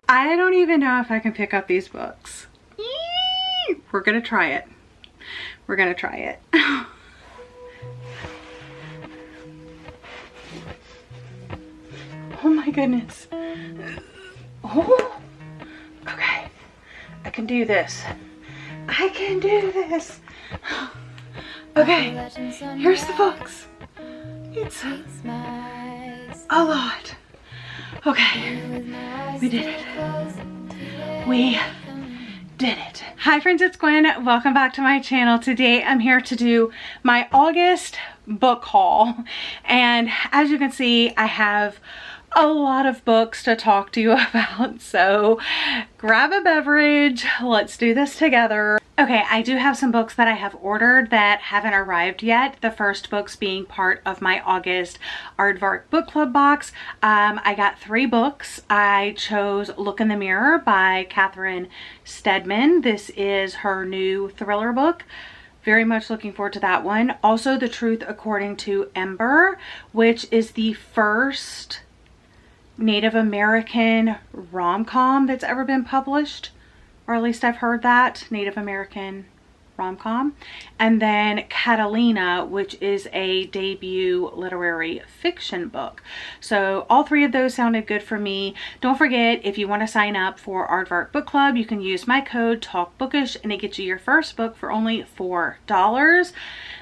I don't even know if I can pick up these books. Eee! We're gonna try it. We're gonna try it. Oh my goodness. Oh, okay. I can do this. I can do this. Okay, here's the books. It's a lot. Okay, we did it. We did it. Hi friends, it's Gwen. Welcome back to my channel. Today I'm here to do my August book haul. And as you can see, I have a lot of books to talk to you about. So grab a beverage. Let's do this together. Okay, I do have some books that I have ordered that haven't arrived yet. The first books being part of my August Aardvark book club box. I got 3 books. I chose Look in the Mirror by Catherine Steadman. This is her new thriller book. Very much looking forward to that one. Also, The Truth According to Ember, which is the first Native American rom-com that's ever been published. Or at least I've heard that, Native American rom-com. And then Catalina, which is a debut literary fiction book. So all 3 of those sounded good for me. Don't forget, if you want to sign up for Aardvark Book Club, you can use my code TALKBOOKISH and it gets you your first book for only $4.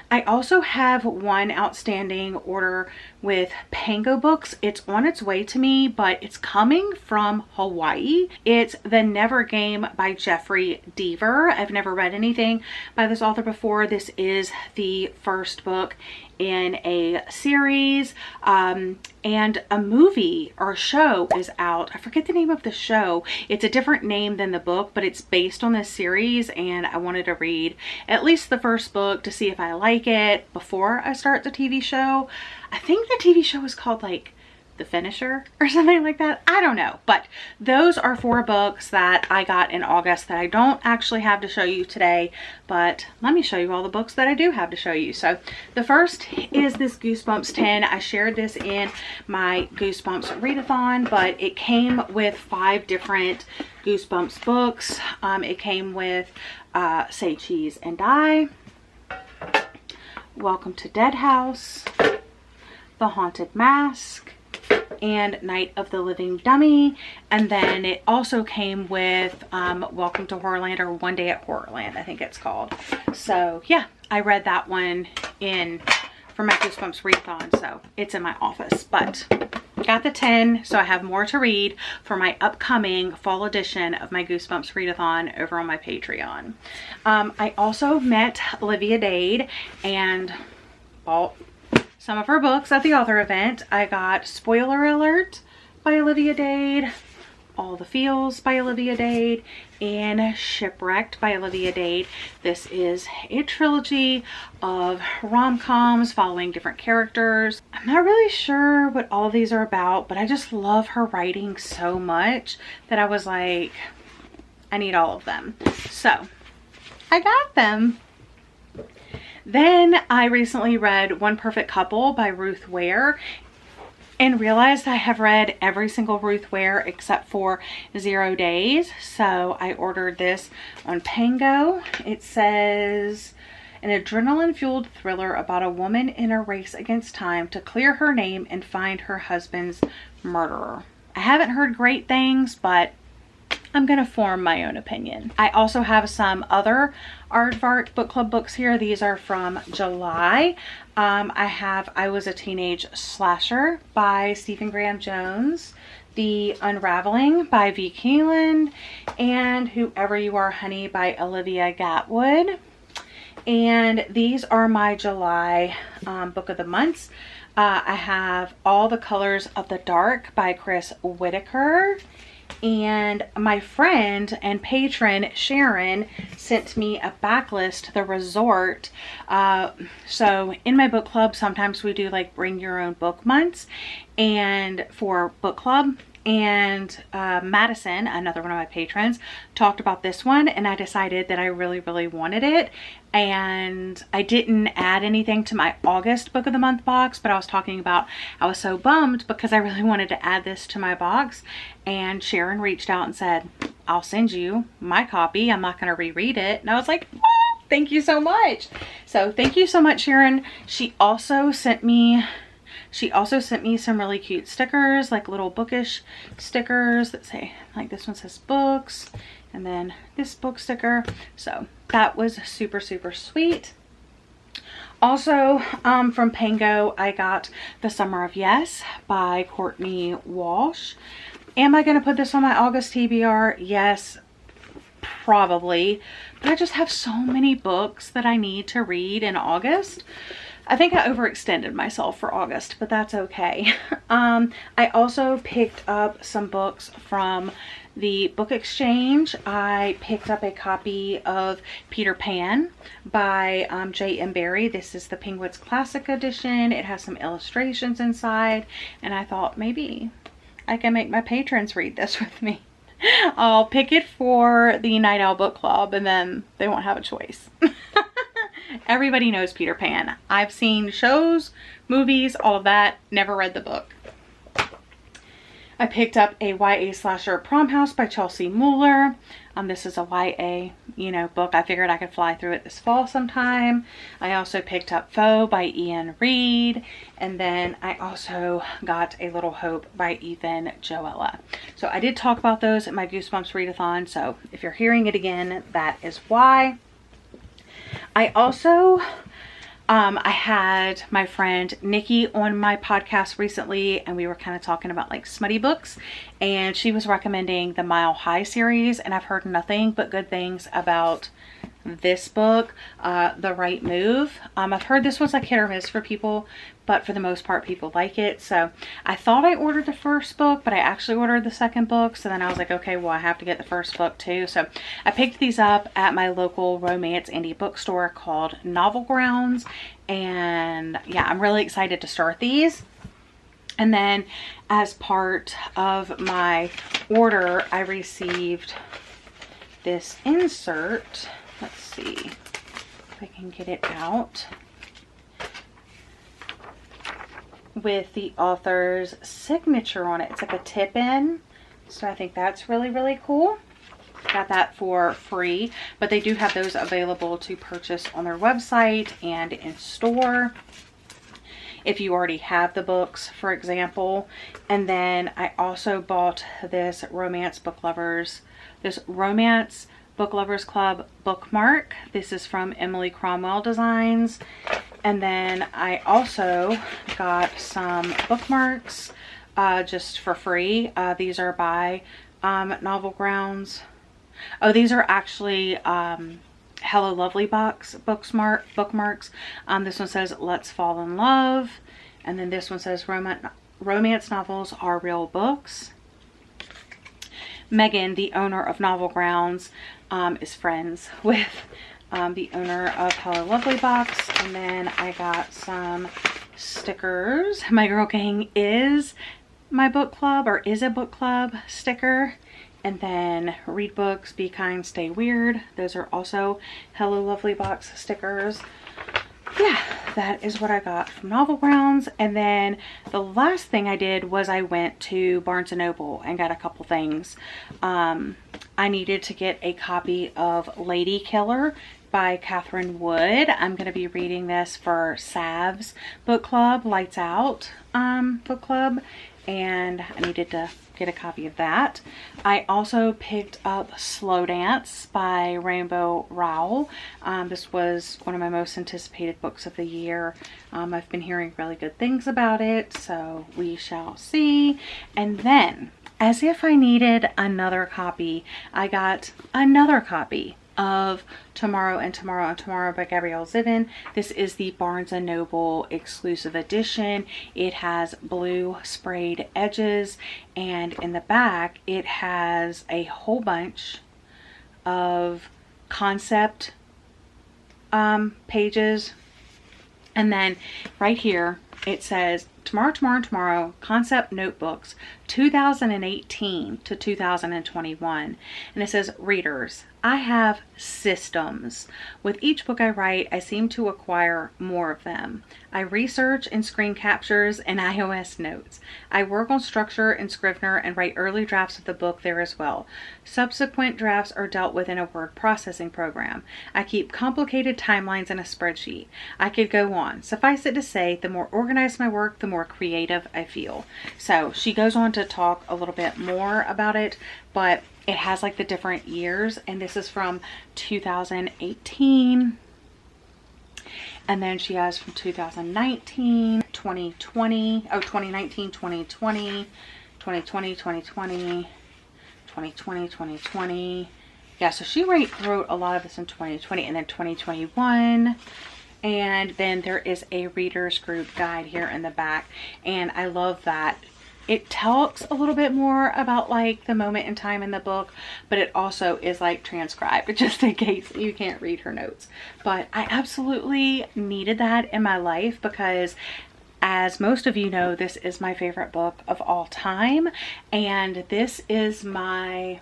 I also have one outstanding order with Pango Books. It's on its way to me, but it's coming from Hawaii. It's The Never Game by Jeffrey Deaver. I've never read anything by this author before. This is the first book in a series, and a movie or show is out. I forget the name of the show. It's a different name than the book, but it's based on this series, and I wanted to read at least the first book to see if I like it before I start the TV show. I think the TV show is called like The Finisher or something like that. I don't know, but those are 4 books that I got in August that I don't actually have to show you today, but let me show you all the books that I do have to show you. So the first is this Goosebumps 10. I shared this in my Goosebumps readathon, but it came with 5 different Goosebumps books. It came with Say Cheese and Die, Welcome to Dead House, The Haunted Mask, and Night of the Living Dummy. And then it also came with Welcome to Horrorland, or One Day at Horrorland, I think it's called. So yeah, I read that one for my Goosebumps readathon, so it's in my office. But got the 10, so I have more to read for my upcoming fall edition of my Goosebumps readathon over on my Patreon. I also met Olivia Dade and bought some of her books at the author event. I got Spoiler Alert by Olivia Dade, All the Feels by Olivia Dade, and Shipwrecked by Olivia Dade. This is a trilogy of rom-coms following different characters. I'm not really sure what all of these are about, but I just love her writing so much that I was like, I need all of them. So I got them. Then I recently read One Perfect Couple by Ruth Ware and realized I have read every single Ruth Ware except for 0 Days. So I ordered this on Pango. It says, an adrenaline-fueled thriller about a woman in a race against time to clear her name and find her husband's murderer. I haven't heard great things, but I'm gonna form my own opinion. I also have some other Aardvark book club books here. These are from July. I have I Was a Teenage Slasher by Stephen Graham Jones, The Unraveling by V. Keelan, and Whoever You Are Honey by Olivia Gatwood. And these are my July book of the months. I have All the Colors of the Dark by Chris Whitaker. And my friend and patron Sharon sent me a backlist, The Resort. So in my book club, sometimes we do like bring your own book months. And for book club, And Madison, another one of my patrons, talked about this one, and I decided that I really, really wanted it. And I didn't add anything to my August book of the month box, but I was talking about I was so bummed because I really wanted to add this to my box. And Sharon reached out and said, I'll send you my copy. I'm not going to reread it. And I was like, oh, thank you so much. So thank you so much, Sharon. She also sent me some really cute stickers, like little bookish stickers that say, like this one says books, and then this book sticker. So that was super, super sweet. Also, from Pango, I got The Summer of Yes by Courtney Walsh. Am I going to put this on my August TBR? Yes, probably. But I just have so many books that I need to read in August. I think I overextended myself for August, but that's okay. I also picked up some books from the book exchange. I picked up a copy of Peter Pan by J.M. Barrie. This is the Penguins Classic Edition. It has some illustrations inside, and I thought maybe I can make my patrons read this with me. I'll pick it for the Night Owl Book Club, and then they won't have a choice. Everybody knows Peter Pan. I've seen shows, movies, all of that. Never read the book. I picked up a YA slasher Prom House by Chelsea Mueller. This is a YA, book. I figured I could fly through it this fall sometime. I also picked up Foe by Ian Reid. And then I also got A Little Hope by Ethan Joella. So I did talk about those at my Goosebumps readathon. So if you're hearing it again, that is why. I also, I had my friend Nikki on my podcast recently, and we were kind of talking about like smutty books, and she was recommending the Mile High series, and I've heard nothing but good things about this book, The Right Move. I've heard this one's like hit or miss for people, but for the most part people like it. So I thought I ordered the first book, but I actually ordered the second book. So then I was like, okay, well, I have to get the first book too. So I picked these up at my local romance indie bookstore called Novel Grounds, and yeah, I'm really excited to start these. And then as part of my order, I received this insert. Let's see if I can get it out, with the author's signature on it. It's like a tip-in, so I think that's really, really cool. Got that for free, but they do have those available to purchase on their website and in store if you already have the books, for example. And then I also bought this Romance Book Lovers Club bookmark. This is from Emily Cromwell Designs. And then I also got some bookmarks just for free. These are by Novel Grounds. Oh, these are actually Hello Lovely bookmarks. This one says Let's Fall in Love. And then this one says Romance Novels Are Real Books. Megan, the owner of Novel Grounds, is friends with the owner of Hello Lovely Box. And then I got some stickers. My Girl Gang is my book club, or is a book club sticker. And then Read Books, Be Kind, Stay Weird. Those are also Hello Lovely Box stickers. Yeah, that is what I got from Novel Grounds. And then the last thing I did was I went to Barnes & Noble and got a couple things. I needed to get a copy of Lady Killer by Catherine Wood. I'm going to be reading this for Sav's book club, Lights Out book club, and I needed to get a copy of that. I also picked up Slow Dance by Rainbow Rowell. This was one of my most anticipated books of the year. I've been hearing really good things about it, so we shall see. And then, as if I needed another copy, I got another copy of Tomorrow and Tomorrow and Tomorrow by Gabrielle Zevin. This is the Barnes & Noble exclusive edition. It has blue sprayed edges, and in the back it has a whole bunch of concept pages, and then right here it says tomorrow, concept notebooks, 2018 to 2021. And it says, readers, I have systems. With each book I write, I seem to acquire more of them. I research in screen captures and iOS notes. I work on structure in Scrivener and write early drafts of the book there as well. Subsequent drafts are dealt with in a word processing program. I keep complicated timelines in a spreadsheet. I could go on. Suffice it to say, the more organized my work, the more creative I feel. So she goes on to talk a little bit more about it, but it has like the different years, and this is from 2018. And then she has from 2019, 2020, oh, 2019, 2020, 2020, 2020, 2020, 2020. Yeah, so she wrote a lot of this in 2020 and then 2021. And then there is a reader's group guide here in the back. And I love that. It talks a little bit more about like the moment in time in the book, but it also is like transcribed just in case you can't read her notes. But I absolutely needed that in my life because, as most of you know, this is my favorite book of all time. And this is my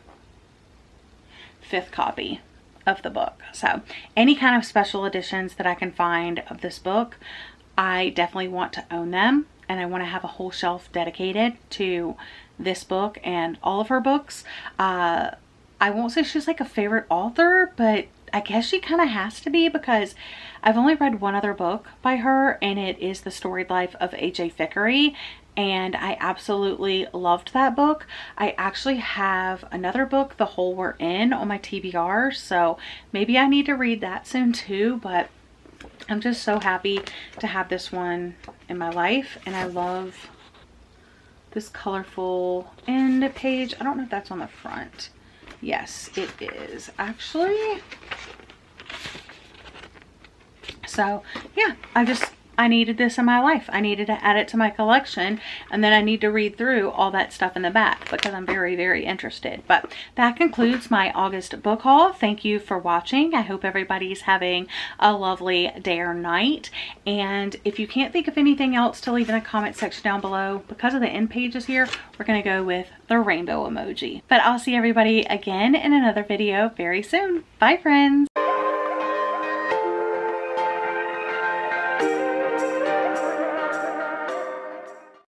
5th copy of the book. So any kind of special editions that I can find of this book, I definitely want to own them. And I want to have a whole shelf dedicated to this book and all of her books. I won't say she's like a favorite author, but I guess she kind of has to be because I've only read one other book by her, and it is The Storied Life of A.J. Thickery. And I absolutely loved that book. I actually have another book, The Hole We're In, on my TBR. So maybe I need to read that soon too, but I'm just so happy to have this one in my life. And I love this colorful end page. I don't know if that's on the front. Yes, it is actually. So yeah, I needed this in my life. I needed to add it to my collection, and then I need to read through all that stuff in the back because I'm very, very interested. But that concludes my August book haul. Thank you for watching. I hope everybody's having a lovely day or night. And if you can't think of anything else to leave in the comment section down below, because of the end pages here, we're going to go with the rainbow emoji. But I'll see everybody again in another video very soon. Bye, friends.